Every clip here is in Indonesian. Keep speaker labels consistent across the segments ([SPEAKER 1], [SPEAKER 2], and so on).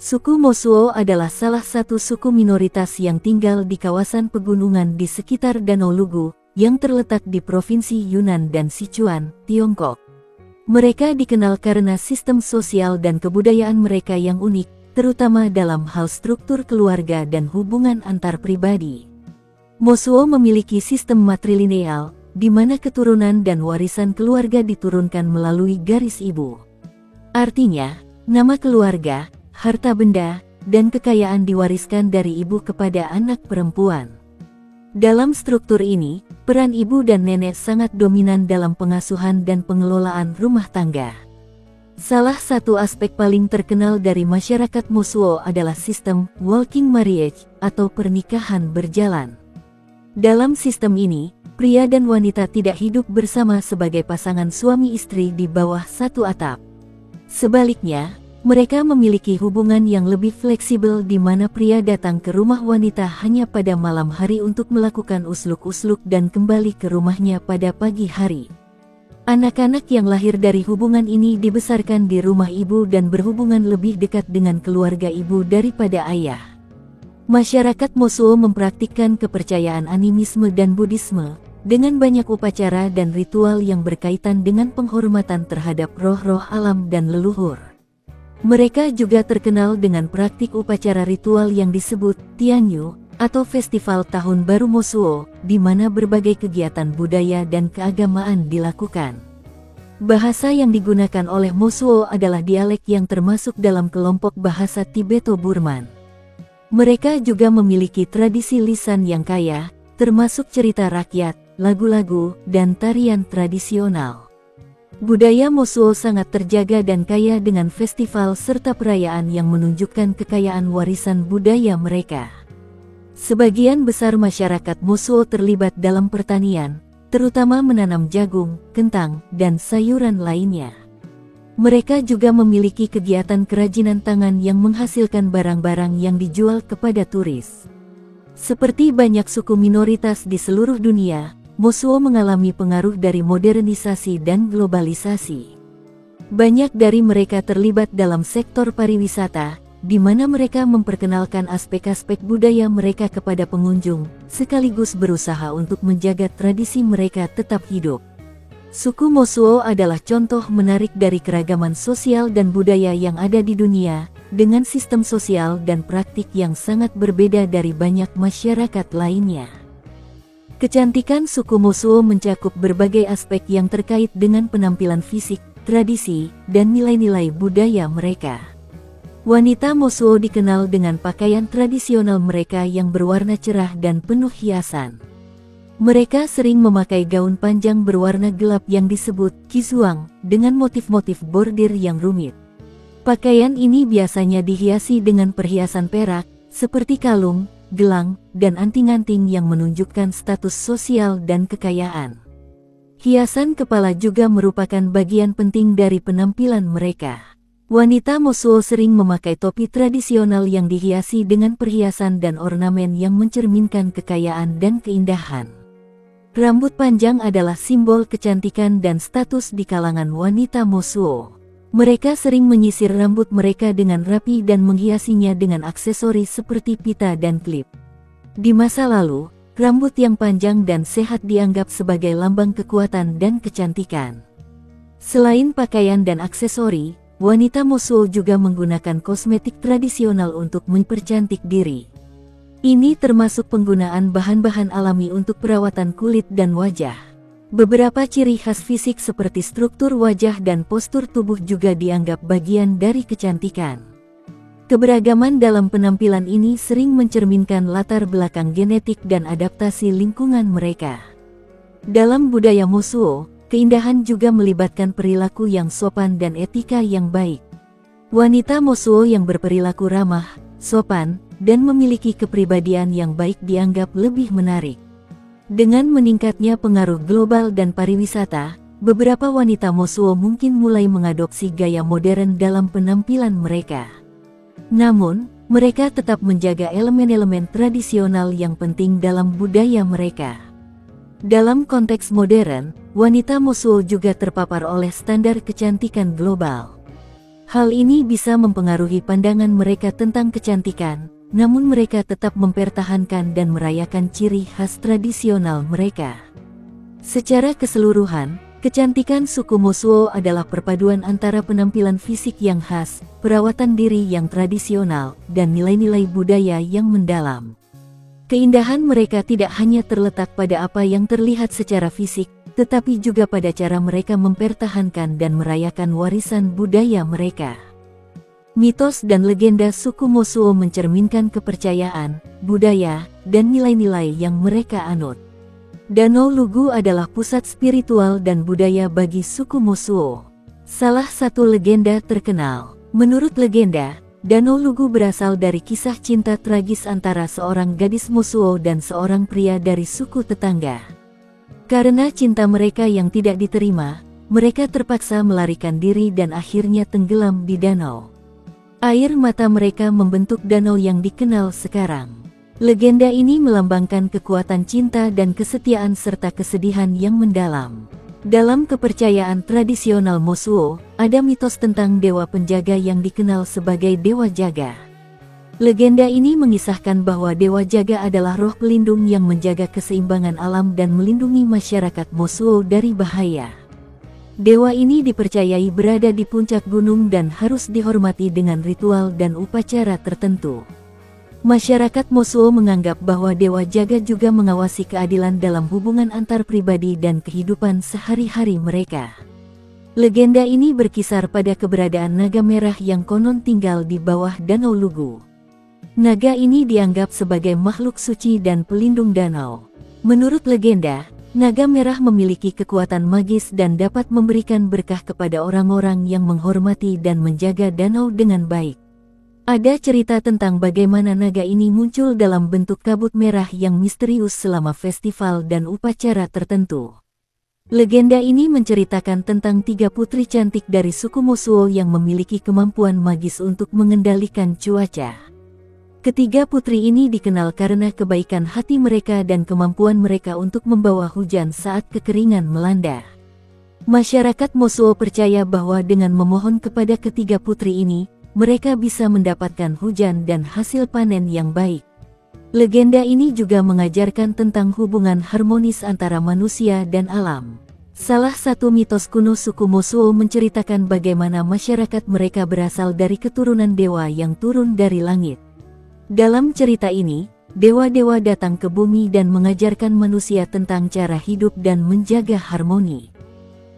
[SPEAKER 1] Suku Mosuo adalah salah satu suku minoritas yang tinggal di kawasan pegunungan di sekitar Danau Lugu, yang terletak di Provinsi Yunnan dan Sichuan, Tiongkok. Mereka dikenal karena sistem sosial dan kebudayaan mereka yang unik, terutama dalam hal struktur keluarga dan hubungan antar pribadi. Mosuo memiliki sistem matrilineal, di mana keturunan dan warisan keluarga diturunkan melalui garis ibu. Artinya, nama keluarga, harta benda, dan kekayaan diwariskan dari ibu kepada anak perempuan. Dalam struktur ini, peran ibu dan nenek sangat dominan dalam pengasuhan dan pengelolaan rumah tangga. Salah satu aspek paling terkenal dari masyarakat Mosuo adalah sistem walking marriage atau pernikahan berjalan. Dalam sistem ini, pria dan wanita tidak hidup bersama sebagai pasangan suami istri di bawah satu atap. Sebaliknya, mereka memiliki hubungan yang lebih fleksibel di mana pria datang ke rumah wanita hanya pada malam hari untuk melakukan usluk-usluk dan kembali ke rumahnya pada pagi hari. Anak-anak yang lahir dari hubungan ini dibesarkan di rumah ibu dan berhubungan lebih dekat dengan keluarga ibu daripada ayah. Masyarakat Mosuo mempraktikkan kepercayaan animisme dan Buddhisme, dengan banyak upacara dan ritual yang berkaitan dengan penghormatan terhadap roh-roh alam dan leluhur. Mereka juga terkenal dengan praktik upacara ritual yang disebut Tianyu, atau Festival Tahun Baru Mosuo, di mana berbagai kegiatan budaya dan keagamaan dilakukan. Bahasa yang digunakan oleh Mosuo adalah dialek yang termasuk dalam kelompok bahasa Tibeto-Burman. Mereka juga memiliki tradisi lisan yang kaya, termasuk cerita rakyat, lagu-lagu, dan tarian tradisional. Budaya Mosuo sangat terjaga dan kaya dengan festival serta perayaan yang menunjukkan kekayaan warisan budaya mereka. Sebagian besar masyarakat Mosuo terlibat dalam pertanian, terutama menanam jagung, kentang, dan sayuran lainnya. Mereka juga memiliki kegiatan kerajinan tangan yang menghasilkan barang-barang yang dijual kepada turis. Seperti banyak suku minoritas di seluruh dunia, Mosuo mengalami pengaruh dari modernisasi dan globalisasi. Banyak dari mereka terlibat dalam sektor pariwisata, di mana mereka memperkenalkan aspek-aspek budaya mereka kepada pengunjung, sekaligus berusaha untuk menjaga tradisi mereka tetap hidup. Suku Mosuo adalah contoh menarik dari keragaman sosial dan budaya yang ada di dunia, dengan sistem sosial dan praktik yang sangat berbeda dari banyak masyarakat lainnya. Kecantikan suku Mosuo mencakup berbagai aspek yang terkait dengan penampilan fisik, tradisi, dan nilai-nilai budaya mereka. Wanita Mosuo dikenal dengan pakaian tradisional mereka yang berwarna cerah dan penuh hiasan. Mereka sering memakai gaun panjang berwarna gelap yang disebut kizuang, dengan motif-motif bordir yang rumit. Pakaian ini biasanya dihiasi dengan perhiasan perak, seperti kalung, gelang, dan anting-anting yang menunjukkan status sosial dan kekayaan. Hiasan kepala juga merupakan bagian penting dari penampilan mereka. Wanita Mosuo sering memakai topi tradisional yang dihiasi dengan perhiasan dan ornamen yang mencerminkan kekayaan dan keindahan. Rambut panjang adalah simbol kecantikan dan status di kalangan wanita Mosuo. Mereka sering menyisir rambut mereka dengan rapi dan menghiasinya dengan aksesoris seperti pita dan klip. Di masa lalu, rambut yang panjang dan sehat dianggap sebagai lambang kekuatan dan kecantikan. Selain pakaian dan aksesori, wanita Mosuo juga menggunakan kosmetik tradisional untuk mempercantik diri. Ini termasuk penggunaan bahan-bahan alami untuk perawatan kulit dan wajah. Beberapa ciri khas fisik seperti struktur wajah dan postur tubuh juga dianggap bagian dari kecantikan. Keberagaman dalam penampilan ini sering mencerminkan latar belakang genetik dan adaptasi lingkungan mereka. Dalam budaya Mosuo, keindahan juga melibatkan perilaku yang sopan dan etika yang baik. Wanita Mosuo yang berperilaku ramah, sopan, dan memiliki kepribadian yang baik dianggap lebih menarik. Dengan meningkatnya pengaruh global dan pariwisata, beberapa wanita Mosuo mungkin mulai mengadopsi gaya modern dalam penampilan mereka. Namun, mereka tetap menjaga elemen-elemen tradisional yang penting dalam budaya mereka. Dalam konteks modern, wanita Mosuo juga terpapar oleh standar kecantikan global. Hal ini bisa mempengaruhi pandangan mereka tentang kecantikan, namun mereka tetap mempertahankan dan merayakan ciri khas tradisional mereka. Secara keseluruhan, kecantikan suku Mosuo adalah perpaduan antara penampilan fisik yang khas, perawatan diri yang tradisional, dan nilai-nilai budaya yang mendalam. Keindahan mereka tidak hanya terletak pada apa yang terlihat secara fisik, tetapi juga pada cara mereka mempertahankan dan merayakan warisan budaya mereka. Mitos dan legenda suku Mosuo mencerminkan kepercayaan, budaya, dan nilai-nilai yang mereka anut. Danau Lugu adalah pusat spiritual dan budaya bagi suku Mosuo. Salah satu legenda terkenal. Menurut legenda, Danau Lugu berasal dari kisah cinta tragis antara seorang gadis Mosuo dan seorang pria dari suku tetangga. Karena cinta mereka yang tidak diterima, mereka terpaksa melarikan diri dan akhirnya tenggelam di danau. Air mata mereka membentuk danau yang dikenal sekarang. Legenda ini melambangkan kekuatan cinta dan kesetiaan serta kesedihan yang mendalam. Dalam kepercayaan tradisional Mosuo, ada mitos tentang dewa penjaga yang dikenal sebagai Dewa Jaga. Legenda ini mengisahkan bahwa Dewa Jaga adalah roh pelindung yang menjaga keseimbangan alam dan melindungi masyarakat Mosuo dari bahaya. Dewa ini dipercayai berada di puncak gunung dan harus dihormati dengan ritual dan upacara tertentu. Masyarakat Mosuo menganggap bahwa Dewa Jaga juga mengawasi keadilan dalam hubungan antar pribadi dan kehidupan sehari-hari mereka. Legenda ini berkisar pada keberadaan naga merah yang konon tinggal di bawah Danau Lugu. Naga ini dianggap sebagai makhluk suci dan pelindung danau. Menurut legenda, naga merah memiliki kekuatan magis dan dapat memberikan berkah kepada orang-orang yang menghormati dan menjaga danau dengan baik. Ada cerita tentang bagaimana naga ini muncul dalam bentuk kabut merah yang misterius selama festival dan upacara tertentu. Legenda ini menceritakan tentang 3 putri cantik dari suku Mosuo yang memiliki kemampuan magis untuk mengendalikan cuaca. Ketiga putri ini dikenal karena kebaikan hati mereka dan kemampuan mereka untuk membawa hujan saat kekeringan melanda. Masyarakat Mosuo percaya bahwa dengan memohon kepada ketiga putri ini, mereka bisa mendapatkan hujan dan hasil panen yang baik. Legenda ini juga mengajarkan tentang hubungan harmonis antara manusia dan alam. Salah satu mitos kuno suku Mosuo menceritakan bagaimana masyarakat mereka berasal dari keturunan dewa yang turun dari langit. Dalam cerita ini, dewa-dewa datang ke bumi dan mengajarkan manusia tentang cara hidup dan menjaga harmoni.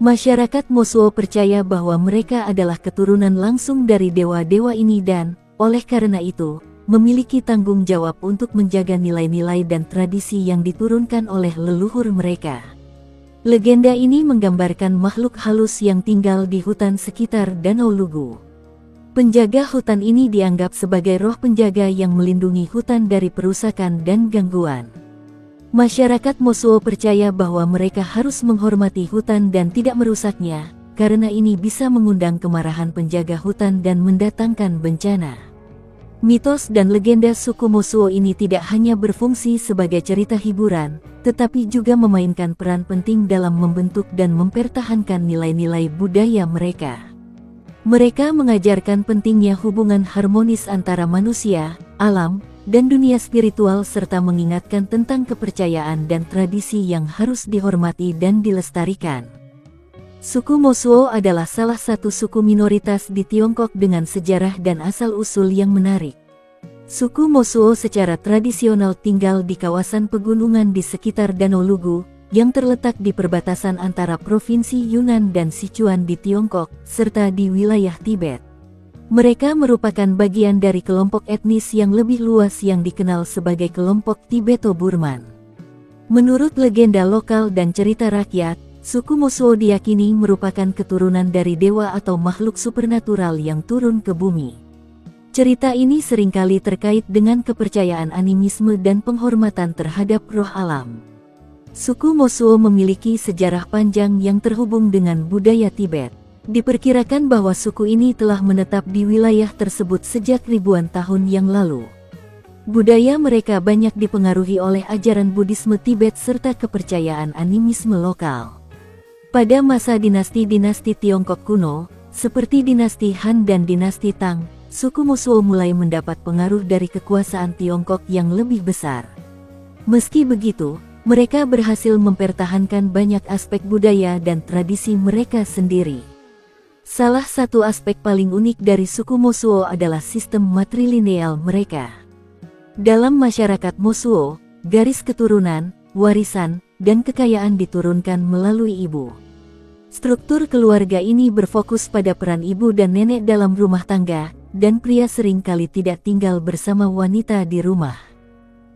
[SPEAKER 1] Masyarakat Mosuo percaya bahwa mereka adalah keturunan langsung dari dewa-dewa ini dan, oleh karena itu, memiliki tanggung jawab untuk menjaga nilai-nilai dan tradisi yang diturunkan oleh leluhur mereka. Legenda ini menggambarkan makhluk halus yang tinggal di hutan sekitar Danau Lugu. Penjaga hutan ini dianggap sebagai roh penjaga yang melindungi hutan dari perusakan dan gangguan. Masyarakat Mosuo percaya bahwa mereka harus menghormati hutan dan tidak merusaknya, karena ini bisa mengundang kemarahan penjaga hutan dan mendatangkan bencana. Mitos dan legenda suku Mosuo ini tidak hanya berfungsi sebagai cerita hiburan, tetapi juga memainkan peran penting dalam membentuk dan mempertahankan nilai-nilai budaya mereka. Mereka mengajarkan pentingnya hubungan harmonis antara manusia, alam, dan dunia spiritual serta mengingatkan tentang kepercayaan dan tradisi yang harus dihormati dan dilestarikan. Suku Mosuo adalah salah satu suku minoritas di Tiongkok dengan sejarah dan asal-usul yang menarik. Suku Mosuo secara tradisional tinggal di kawasan pegunungan di sekitar Danau Lugu, yang terletak di perbatasan antara Provinsi Yunnan dan Sichuan di Tiongkok, serta di wilayah Tibet. Mereka merupakan bagian dari kelompok etnis yang lebih luas yang dikenal sebagai kelompok Tibeto-Burman. Menurut legenda lokal dan cerita rakyat, suku Mosuo diyakini merupakan keturunan dari dewa atau makhluk supernatural yang turun ke bumi. Cerita ini seringkali terkait dengan kepercayaan animisme dan penghormatan terhadap roh alam. Suku Mosuo memiliki sejarah panjang yang terhubung dengan budaya Tibet. Diperkirakan bahwa suku ini telah menetap di wilayah tersebut sejak ribuan tahun yang lalu. Budaya mereka banyak dipengaruhi oleh ajaran Buddhisme Tibet serta kepercayaan animisme lokal. Pada masa dinasti-dinasti Tiongkok kuno, Seperti dinasti Han dan dinasti Tang, suku Mosuo mulai mendapat pengaruh dari kekuasaan Tiongkok yang lebih besar. Meski begitu, mereka berhasil mempertahankan banyak aspek budaya dan tradisi mereka sendiri. Salah satu aspek paling unik dari suku Mosuo adalah sistem matrilineal mereka. Dalam masyarakat Mosuo, garis keturunan, warisan, dan kekayaan diturunkan melalui ibu. Struktur keluarga ini berfokus pada peran ibu dan nenek dalam rumah tangga, dan pria sering kali tidak tinggal bersama wanita di rumah.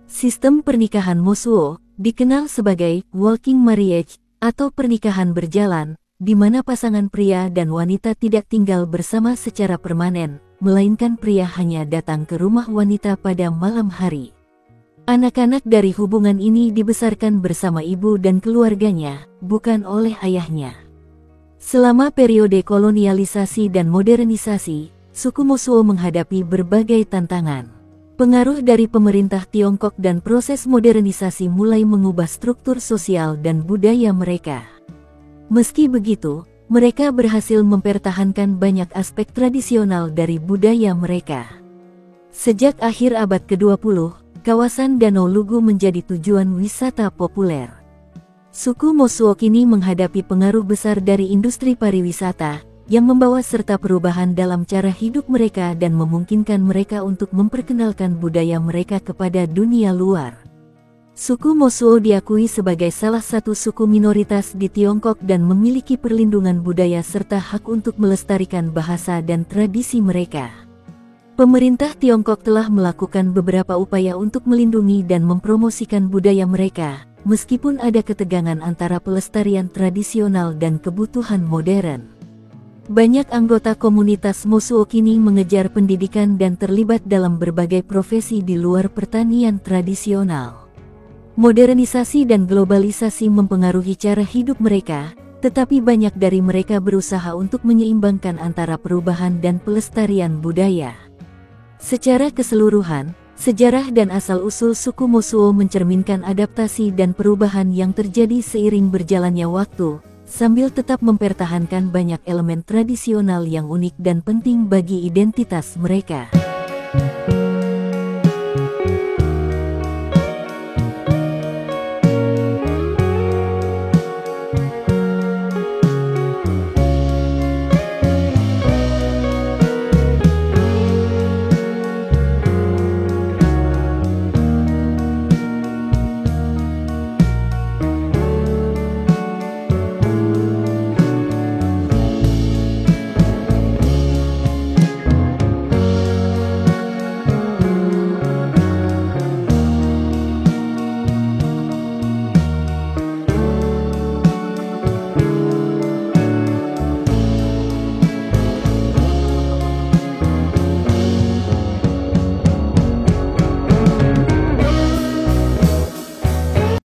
[SPEAKER 1] Sistem pernikahan Mosuo dikenal sebagai walking marriage atau pernikahan berjalan, di mana pasangan pria dan wanita tidak tinggal bersama secara permanen, melainkan pria hanya datang ke rumah wanita pada malam hari. Anak-anak dari hubungan ini dibesarkan bersama ibu dan keluarganya, bukan oleh ayahnya. Selama periode kolonialisasi dan modernisasi, suku Mosuo menghadapi berbagai tantangan. Pengaruh dari pemerintah Tiongkok dan proses modernisasi mulai mengubah struktur sosial dan budaya mereka. Meski begitu, mereka berhasil mempertahankan banyak aspek tradisional dari budaya mereka. Sejak akhir abad ke-20, kawasan Danau Lugu menjadi tujuan wisata populer. Suku Mosuo kini menghadapi pengaruh besar dari industri pariwisata, yang membawa serta perubahan dalam cara hidup mereka dan memungkinkan mereka untuk memperkenalkan budaya mereka kepada dunia luar. Suku Mosuo diakui sebagai salah satu suku minoritas di Tiongkok dan memiliki perlindungan budaya serta hak untuk melestarikan bahasa dan tradisi mereka. Pemerintah Tiongkok telah melakukan beberapa upaya untuk melindungi dan mempromosikan budaya mereka, meskipun ada ketegangan antara pelestarian tradisional dan kebutuhan modern. Banyak anggota komunitas Mosuo kini mengejar pendidikan dan terlibat dalam berbagai profesi di luar pertanian tradisional. Modernisasi dan globalisasi mempengaruhi cara hidup mereka, tetapi banyak dari mereka berusaha untuk menyeimbangkan antara perubahan dan pelestarian budaya. Secara keseluruhan, sejarah dan asal-usul suku Mosuo mencerminkan adaptasi dan perubahan yang terjadi seiring berjalannya waktu, sambil tetap mempertahankan banyak elemen tradisional yang unik dan penting bagi identitas mereka.